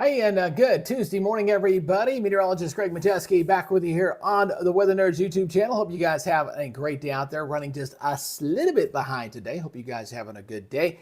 Hey, and good Tuesday morning, everybody. Meteorologist Greg Majeski back with you here on the Weather Nerds YouTube channel. Hope you guys have a great day out there. Running just a little bit behind today. Hope you guys having a good day.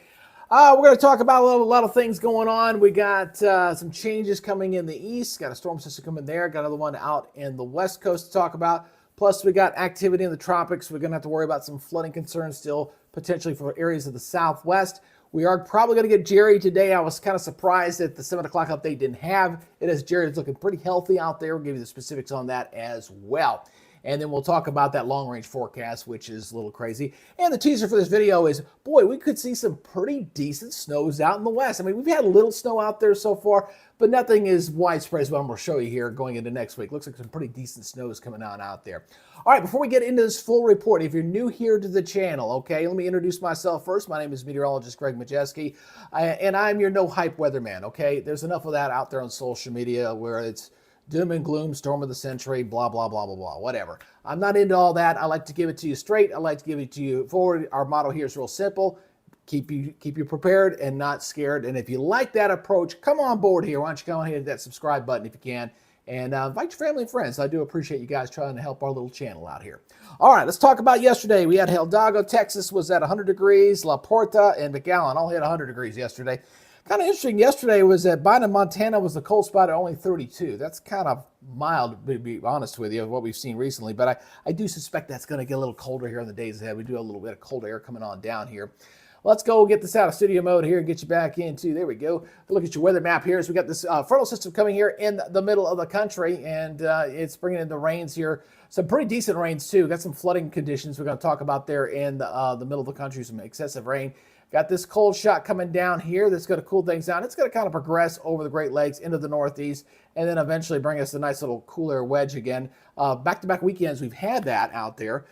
We're going to talk about a lot of things going on. We got some changes coming in the east. Got a storm system coming there. Got another one out in the west coast to talk about. Plus, we got activity in the tropics. We're going to have to worry about some flooding concerns still, potentially for areas of the southwest. We are probably going to get Jerry today. I was kind of surprised that the 7 o'clock update didn't have it, as Jerry's looking pretty healthy out there. We'll give you the specifics on that as well. And then we'll talk about that long-range forecast, which is a little crazy. And the teaser for this video is, boy, we could see some pretty decent snows out in the west. I mean, we've had a little snow out there so far, but nothing is widespread as what I'm going to show you here going into next week. Looks like some pretty decent snows coming on out there. All right, before we get into this full report, if you're new here to the channel, okay, let me introduce myself first. My name is meteorologist Greg Majeski, and I'm your no-hype weatherman, okay? There's enough of that out there on social media where it's doom and gloom, storm of the century, blah, blah, blah, blah, blah, whatever. I'm not into all that. I like to give it to you straight. I like to give it to you forward. Our motto here is real simple. Keep you prepared and not scared. And if you like that approach, come on board here. Why don't you go ahead and hit that subscribe button if you can. And invite your family and friends. I do appreciate you guys trying to help our little channel out here. All right, let's talk about yesterday. We had Hidalgo, Texas was at 100 degrees. La Porta and McAllen all hit 100 degrees yesterday. Kind of interesting yesterday was that Biden, Montana was the cold spot at only 32. That's kind of mild, to be honest with you, of what we've seen recently. But I do suspect that's going to get a little colder here in the days ahead. We do have a little bit of cold air coming on down here. Let's go get this out of studio mode here and get you back into, there we go. Look at your weather map here. So we got this frontal system coming here in the middle of the country, and it's bringing in the rains here. Some pretty decent rains too. Got some flooding conditions we're going to talk about there in the middle of the country, some excessive rain. Got this cold shot coming down here that's going to cool things down. It's going to kind of progress over the Great Lakes into the Northeast and then eventually bring us a nice little cool air wedge again. Back-to-back weekends, we've had that out there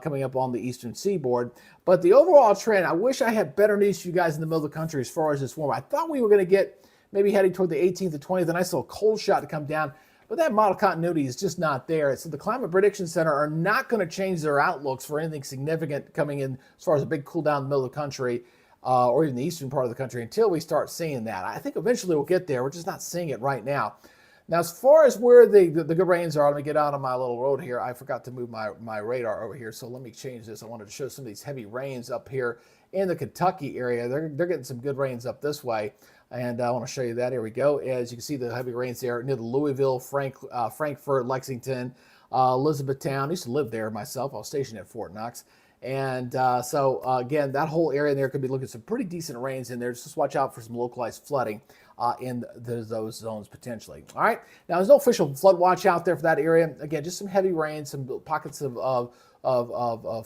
coming up on the eastern seaboard. But the overall trend, I wish I had better news for you guys in the middle of the country as far as this warm. I thought we were going to get maybe heading toward the 18th and 20th, a nice little cold shot to come down. But that model continuity is just not there. So the Climate Prediction Center are not going to change their outlooks for anything significant coming in as far as a big cool down in the middle of the country. Or even the eastern part of the country until we start seeing that. I think eventually we'll get there. We're just not seeing it right now. Now, as far as where the good rains are, let me get out on my little road here. I forgot to move my radar over here, so let me change this. I wanted to show some of these heavy rains up here in the Kentucky area. They're getting some good rains up this way, and I want to show you that. Here we go. As you can see, the heavy rains there near the Louisville, Frankfort, Lexington, Elizabethtown. I used to live there myself. I was stationed at Fort Knox. And again, that whole area in there could be looking at some pretty decent rains in there. Just watch out for some localized flooding in those zones potentially. All right. Now, there's no official flood watch out there for that area. Again, just some heavy rain, some pockets of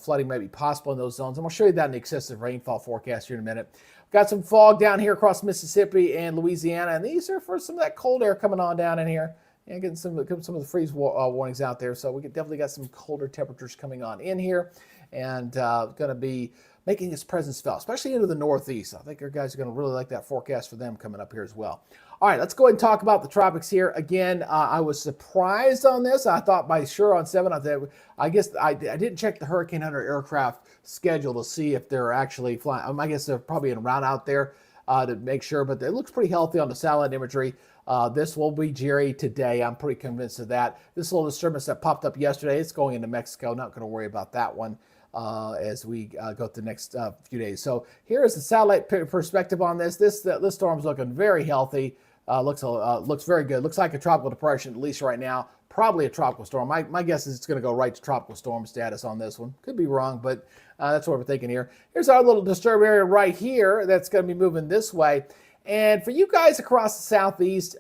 flooding may be possible in those zones. I'm going to show you that in the excessive rainfall forecast here in a minute. Got some fog down here across Mississippi and Louisiana, and these are for some of that cold air coming on down in here. And getting some of the freeze warnings out there. So we definitely got some colder temperatures coming on in here. And going to be making its presence felt, especially into the Northeast. I think our guys are going to really like that forecast for them coming up here as well. All right, let's go ahead and talk about the tropics here. Again, I was surprised on this. I thought by sure on 7, I guess I didn't check the Hurricane Hunter aircraft schedule to see if they're actually flying. I guess they're probably en route out there to make sure, but it looks pretty healthy on the satellite imagery. This will be Jerry today. I'm pretty convinced of that. This little disturbance that popped up yesterday, it's going into Mexico. Not going to worry about that one as we go through the next few days. So here is the satellite perspective on this. This storm's looking very healthy. Looks very good. Looks like a tropical depression, at least right now. Probably a tropical storm. My guess is it's going to go right to tropical storm status on this one. Could be wrong, but that's what we're thinking here. Here's our little disturbed area right here that's going to be moving this way. And for you guys across the southeast,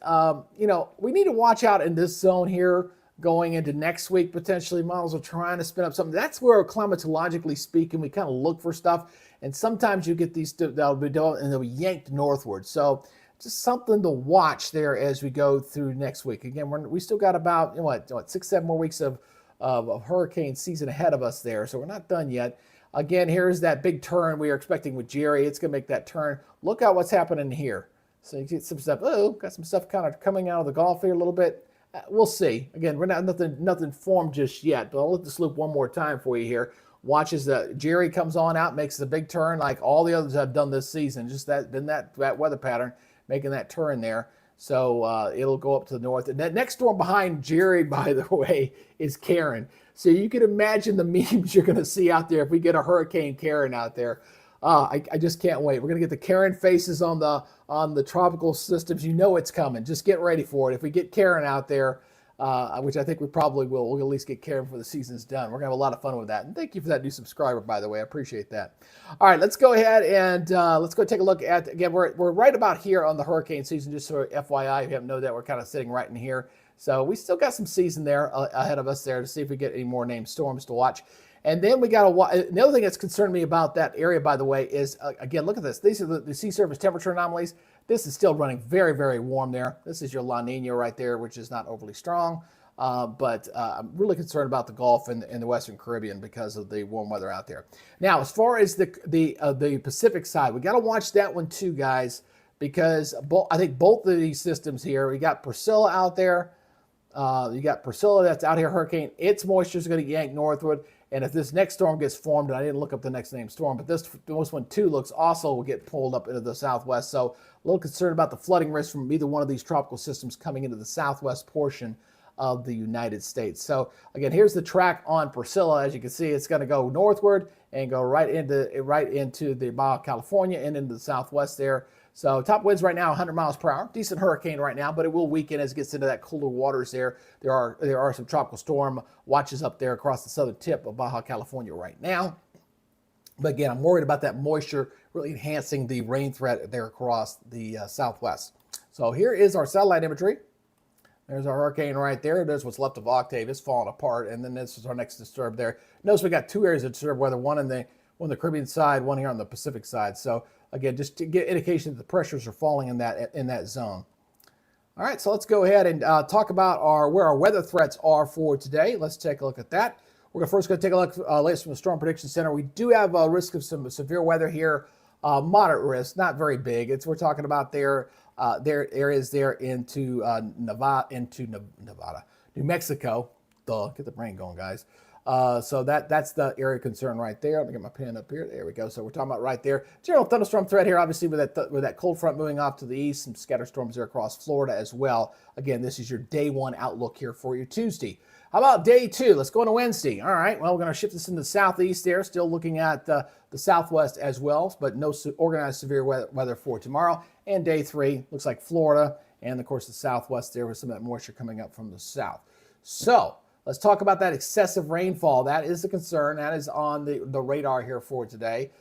we need to watch out in this zone here going into next week. Potentially, models are trying to spin up something. That's where, climatologically speaking, we kind of look for stuff. And sometimes you get these that'll be developed and they'll be yanked northward. So just something to watch there as we go through next week. Again, we still got about 6-7 more weeks of hurricane season ahead of us there. So we're not done yet. Again, here's that big turn we are expecting with Jerry. It's going to make that turn. Look at what's happening here. So you get some stuff. Oh, got some stuff kind of coming out of the Gulf here a little bit. We'll see. Again, we're not nothing formed just yet. But I'll let this loop one more time for you here. Watch as Jerry comes on out, makes the big turn like all the others have done this season. Just that weather pattern making that turn there. So it'll go up to the north. And that next storm behind Jerry, by the way, is Karen. So you can imagine the memes you're going to see out there if we get a Hurricane Karen out there. I just can't wait. We're going to get the Karen faces on the tropical systems. You know it's coming. Just get ready for it. If we get Karen out there, which I think we probably will, we'll at least get Karen before the season's done. We're going to have a lot of fun with that. And thank you for that new subscriber, by the way. I appreciate that. All right, let's go ahead and let's go take a look at, again, we're right about here on the hurricane season, just so FYI, if you haven't known that, we're kind of sitting right in here. So we still got some season there ahead of us there to see if we get any more named storms to watch. And then we got to, the other thing that's concerned me about that area, by the way, is, again, look at this. These are the sea surface temperature anomalies. This is still running very, very warm there. This is your La Nina right there, which is not overly strong. But I'm really concerned about the Gulf and the Western Caribbean because of the warm weather out there. Now, as far as the Pacific side, we got to watch that one too, guys, because I think both of these systems here, we got Priscilla out there. You got Priscilla that's out here, hurricane. Its moisture is going to yank northward. And if this next storm gets formed, and I didn't look up the next named storm, but this one too looks also will get pulled up into the southwest. So a little concerned about the flooding risk from either one of these tropical systems coming into the southwest portion of the United States. So again, here's the track on Priscilla. As you can see, it's going to go northward and go right into the Baja California and into the southwest there. So top winds right now 100 miles per hour. Decent hurricane right now, but it will weaken as it gets into that cooler waters there. There are some tropical storm watches up there across the southern tip of Baja California right now. But again, I'm worried about that moisture really enhancing the rain threat there across the southwest. So here is our satellite imagery. There's our hurricane right there. There's what's left of Octave. It's falling apart. And then this is our next disturb there. Notice we got two areas of disturb weather, one on the Caribbean side, one here on the Pacific side. So again, just to get indication that the pressures are falling in that zone. All right, so let's go ahead and talk about where our weather threats are for today. Let's take a look at that. We're first going to take a look latest from the Storm Prediction Center. We do have a risk of some severe weather here, moderate risk, not very big. We're talking about their areas there into Nevada, New Mexico. Get the brain going, guys. So that's the area of concern right there. Let me get my pen up here. There we go. So we're talking about right there. General thunderstorm threat here, obviously, with that cold front moving off to the east. Some scatter storms there across Florida as well. Again, this is your day one outlook here for your Tuesday. How about day two? Let's go into Wednesday. All right. Well, we're going to shift this into the southeast there. Still looking at the southwest as well, but no organized severe weather for tomorrow. And day three looks like Florida and, of course, the southwest there with some of that moisture coming up from the south. So let's talk about that excessive rainfall. That is the concern. That is on the radar here for today.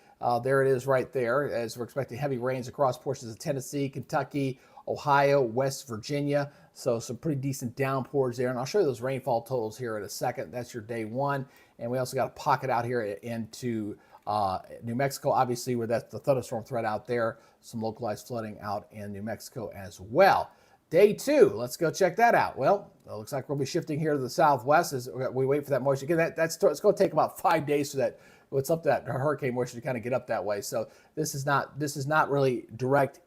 There it is right there, as we're expecting heavy rains across portions of Tennessee, Kentucky, Ohio, West Virginia. So some pretty decent downpours there. And I'll show you those rainfall totals here in a second. That's your day one. And we also got a pocket out here into New Mexico, obviously, where that's the thunderstorm threat out there. Some localized flooding out in New Mexico as well. Day two, let's go check that out. Well, it looks like we'll be shifting here to the southwest as we wait for that moisture. Again, it's going to take about 5 days for that. What's up that hurricane moisture to kind of get up that way. So this is not really direct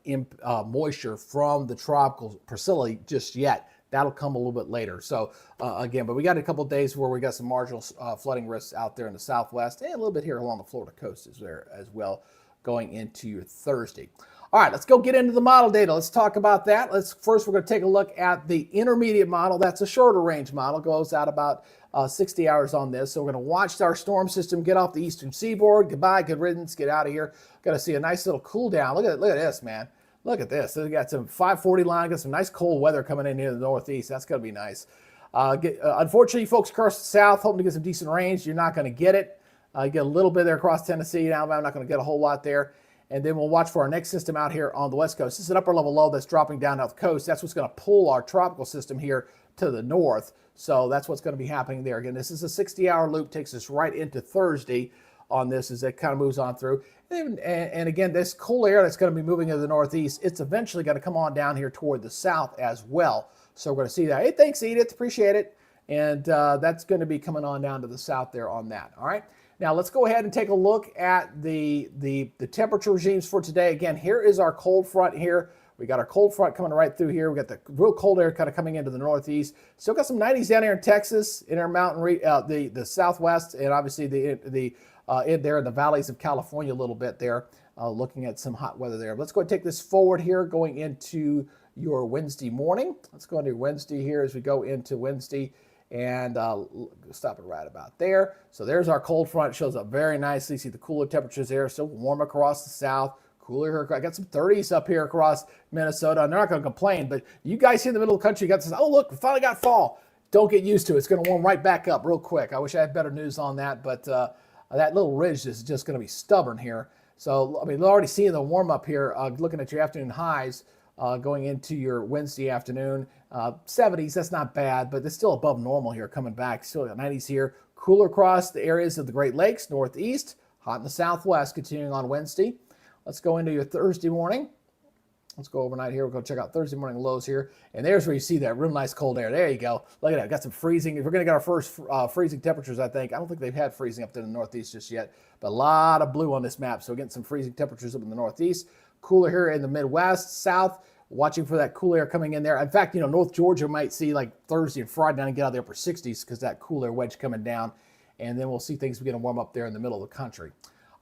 moisture from the tropical Priscilla just yet. That'll come a little bit later. So again, but we got a couple of days where we got some marginal flooding risks out there in the southwest and a little bit here along the Florida coast is there as well going into your Thursday. All right, let's go get into the model data. Let's talk about that. First, we're going to take a look at the intermediate model. That's a shorter range model. Goes out about 60 hours on this. So we're going to watch our storm system get off the eastern seaboard. Goodbye, good riddance, get out of here. Got to see a nice little cool down. Look at this, man. Look at this. So we got some 540 line, got some nice cold weather coming in here in the northeast. That's going to be nice. Unfortunately, folks across the south, hoping to get some decent range. You're not going to get it. You get a little bit there across Tennessee and Alabama. Not going to get a whole lot there. And then we'll watch for our next system out here on the west coast. This is an upper level low that's dropping down out the coast. That's what's going to pull our tropical system here to the north. So that's what's going to be happening there. Again, this is a 60-hour loop, takes us right into Thursday on this as it kind of moves on through. And again, this cool air that's going to be moving into the northeast, it's eventually going to come on down here toward the south as well. So we're going to see that. Hey, thanks, Edith. Appreciate it. And that's going to be coming on down to the south there on that. All right. Now let's go ahead and take a look at the temperature regimes for today. Again, here is our cold front here. We got our cold front coming right through here. We got the real cold air kind of coming into the northeast. Still got some 90s down here in Texas, in our mountain, the southwest, and obviously in there in the valleys of California a little bit there. Looking at some hot weather there. Let's go and take this forward here, going into your Wednesday morning. Let's go into Wednesday here as we go into Wednesday, and stop it right about there. So there's our cold front. It shows up very nicely. See the cooler temperatures there. Still warm across the south. Cooler here. I got some 30s up here across Minnesota. And they're not going to complain, but you guys here in the middle of the country got this. Oh, look, we finally got fall. Don't get used to it. It's going to warm right back up real quick. I wish I had better news on that, but that little ridge is just going to be stubborn here. So, I mean, we're already seeing the warm up here, looking at your afternoon highs going into your Wednesday afternoon. 70s, that's not bad, but it's still above normal here coming back. Still got 90s here. Cooler across the areas of the Great Lakes, northeast. Hot in the southwest, continuing on Wednesday. Let's go into your Thursday morning. Let's go overnight here. We'll go check out Thursday morning lows here. And there's where you see that real nice cold air. There you go. Look at that. Got some freezing. We're going to get our first freezing temperatures, I think. I don't think they've had freezing up there in the northeast just yet. But a lot of blue on this map. So we're getting some freezing temperatures up in the northeast. Cooler here in the Midwest, south. Watching for that cool air coming in there. In fact, North Georgia might see like Thursday and Friday down and get out of the upper 60s because that cool air wedge coming down. And then we'll see things begin to warm up there in the middle of the country.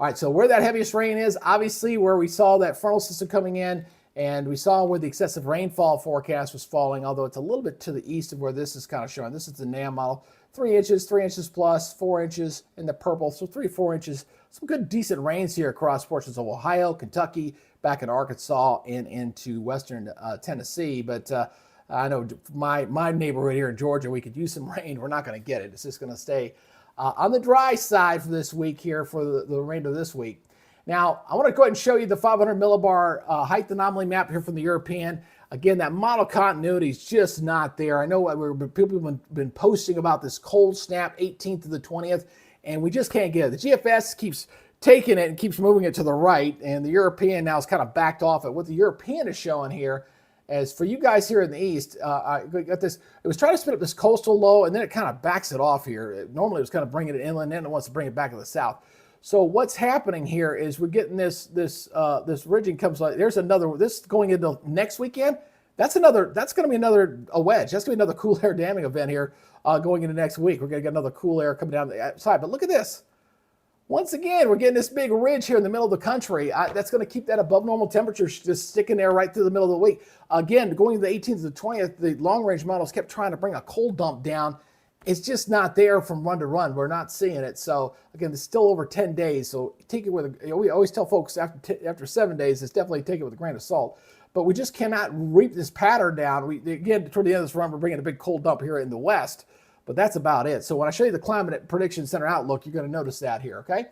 All right, so where that heaviest rain is, obviously where we saw that frontal system coming in, and we saw where the excessive rainfall forecast was falling, although it's a little bit to the east of where this is kind of showing. This is the NAM model. 3 inches plus, 4 inches in the purple, so 3-4 inches. Some good, decent rains here across portions of Ohio, Kentucky, back in Arkansas, and into western Tennessee. But I know my neighborhood here in Georgia, we could use some rain. We're not going to get it. It's just going to stay on the dry side for this week here, for the remainder of this week. Now, I want to go ahead and show you the 500 millibar height anomaly map here from the European. Again, that model continuity is just not there. I know people have been posting about this cold snap 18th to the 20th, and we just can't get it. The GFS keeps taking it and keeps moving it to the right, and the European now is kind of backed off it. What the European is showing here is for you guys here in the east, I got this. It was trying to spin up this coastal low, and then it kind of backs it off here. Normally, it was kind of bringing it inland, and it wants to bring it back to the south. So what's happening here is we're getting this ridging comes like there's another. This going into next weekend. That's going to be another wedge. That's going to be another cool air damming event here going into next week. We're going to get another cool air coming down the side. But look at this. Once again, we're getting this big ridge here in the middle of the country. That's going to keep that above normal temperatures just sticking there right through the middle of the week. Again, going to the 18th to the 20th, the long-range models kept trying to bring a cold dump down. It's just not there from run to run. We're not seeing it. So, again, it's still over 10 days. So take it with we always tell folks after 7 days, it's definitely take it with a grain of salt. But we just cannot reap this pattern down. Again, toward the end of this run, we're bringing a big cold dump here in the west. But that's about it. So when I show you the Climate Prediction Center outlook, you're going to notice that here, okay?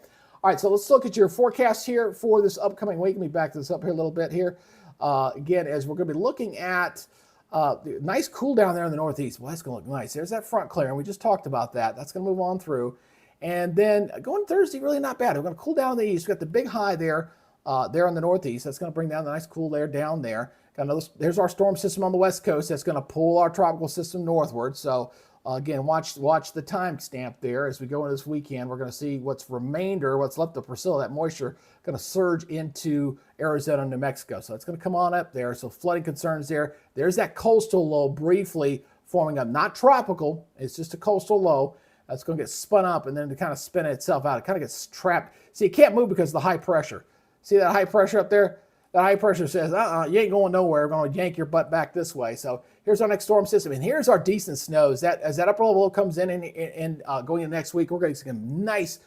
All right, so let's look at your forecast here for this upcoming week. Let me back this up here a little bit here. Again, as we're going to be looking at the nice cool down there in the northeast. Well, that's going to look nice. There's that front clear, and we just talked about that. That's going to move on through. And then going Thursday, really not bad. We're going to cool down in the east. We've got the big high there in the northeast. That's going to bring down the nice cool air down there. Got another, there's our storm system on the west coast. That's going to pull our tropical system northward. So again, watch the time stamp there as we go into this weekend. We're going to see what's left of Priscilla, that moisture, going to surge into Arizona and New Mexico. So it's going to come on up there. So flooding concerns there. There's that coastal low briefly forming up. Not tropical. It's just a coastal low. That's going to get spun up and then to kind of spin itself out. It kind of gets trapped. See, it can't move because of the high pressure. See that high pressure up there? That high pressure says, you ain't going nowhere. We're going to yank your butt back this way. So here's our next storm system. And here's our decent snows. As that upper level comes in and going into next week, we're going to see some nice,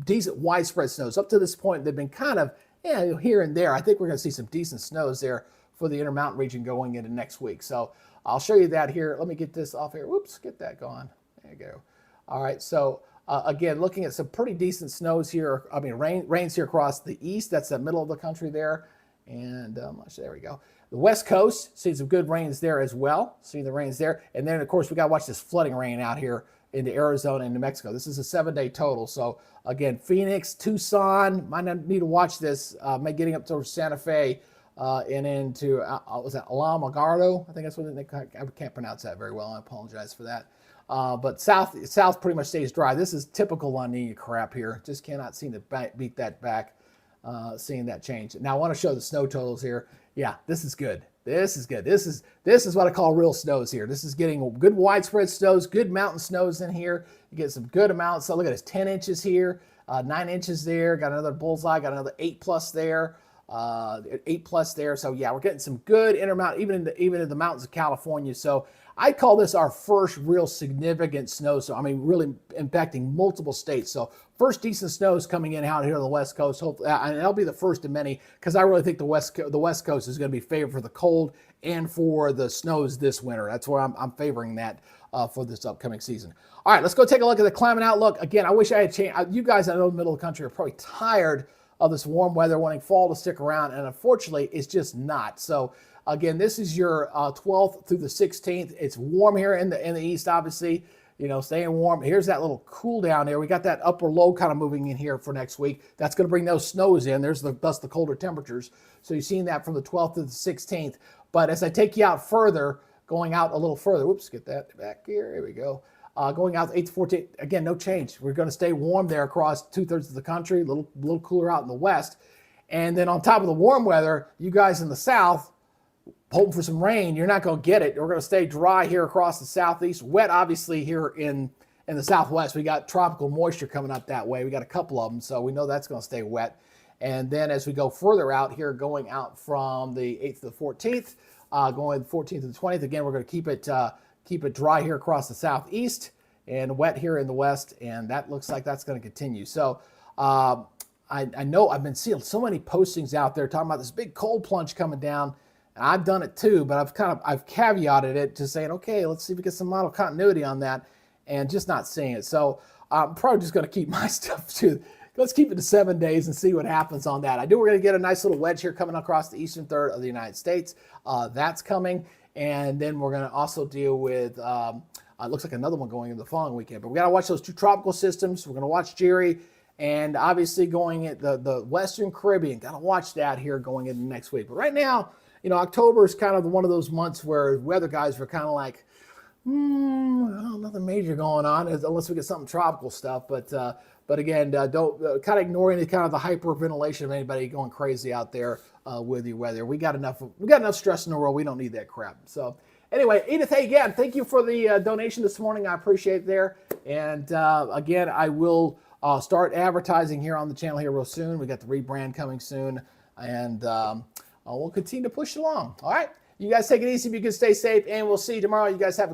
decent, widespread snows. Up to this point, they've been kind of here and there. I think we're going to see some decent snows there for the Intermountain region going into next week. So I'll show you that here. Let me get this off here. Whoops, get that going. There you go. All right, so again, looking at some pretty decent snows here. I mean, rains here across the east. That's the middle of the country there. And there we go. The west coast, see some good rains there as well. See the rains there. And then, of course, we got to watch this flooding rain out here into Arizona and New Mexico. This is a 7-day total. So, again, Phoenix, Tucson, might not need to watch this. Getting up to Santa Fe and into, was that Alamogordo? I think that's what I can't pronounce that very well. I apologize for that. But south pretty much stays dry. This is typical La Nina crap here. Just cannot seem to beat that back. Seeing that change. Now I want to show the snow totals here. Yeah, this is good. This is good. This is what I call real snows here. This is getting good widespread snows, good mountain snows in here. You get some good amounts. So look at this, 10 inches here, 9 inches there. Got another bullseye. Got another 8+ there. 8+ there. So yeah, we're getting some good intermountain, even in the mountains of California. So I call this our first real significant snowstorm. I mean, really impacting multiple states. So first decent snows coming in out here on the West Coast. Hopefully, and that'll be the first of many, because I really think the West Coast is going to be favored for the cold and for the snows this winter. That's where I'm favoring that for this upcoming season. All right, let's go take a look at the climate outlook. Again, I wish I had changed. You guys, I know in the middle of the country are probably tired of this warm weather, wanting fall to stick around, and unfortunately, it's just not. So again, this is your 12th through the 16th. It's warm here in the east, obviously. You know, staying warm. Here's that little cool down there. We got that upper low kind of moving in here for next week. That's going to bring those snows in. Thus the colder temperatures. So you're seeing that from the 12th to the 16th. But as I take you out further, going out a little further, whoops, get that back here. Here we go. Going out 8 to 14, again, no change. We're going to stay warm there across 2/3 of the country, a little cooler out in the west. And then on top of the warm weather, you guys in the south, hoping for some rain, you're not going to get it. We're going to stay dry here across the southeast. Wet, obviously, here in the southwest. We got tropical moisture coming up that way. We got a couple of them, so we know that's going to stay wet. And then as we go further out here, going out from the 8th to the 14th, going 14th to the 20th, again, we're going to keep it dry here across the southeast and wet here in the west, and that looks like that's going to continue. So I know I've been seeing so many postings out there talking about this big cold plunge coming down, and I've done it too, but I've caveated it to saying, okay, let's see if we get some model continuity on that, and just not seeing it. So I'm probably just going to keep my stuff to, let's keep it to 7 days and see what happens on that. We're going to get a nice little wedge here coming across the eastern third of the United States. That's coming. And then we're going to also deal with, it looks like another one going in the following weekend. But we got to watch those two tropical systems. We're going to watch Jerry, and obviously going at the Western Caribbean. Got to watch that here going into next week. But right now, you know, October is kind of one of those months where weather guys are kind of like, well, nothing major going on unless we get something tropical stuff. But again, don't kind of ignore any kind of the hyperventilation of anybody going crazy out there with your weather. We got enough stress in the world. We don't need that crap. So anyway, Edith, hey, again, thank you for the donation this morning. I appreciate it there. And again, I will start advertising here on the channel here real soon. We got the rebrand coming soon, and we'll continue to push along. All right, you guys take it easy. If you can stay safe, and we'll see you tomorrow. You guys have a great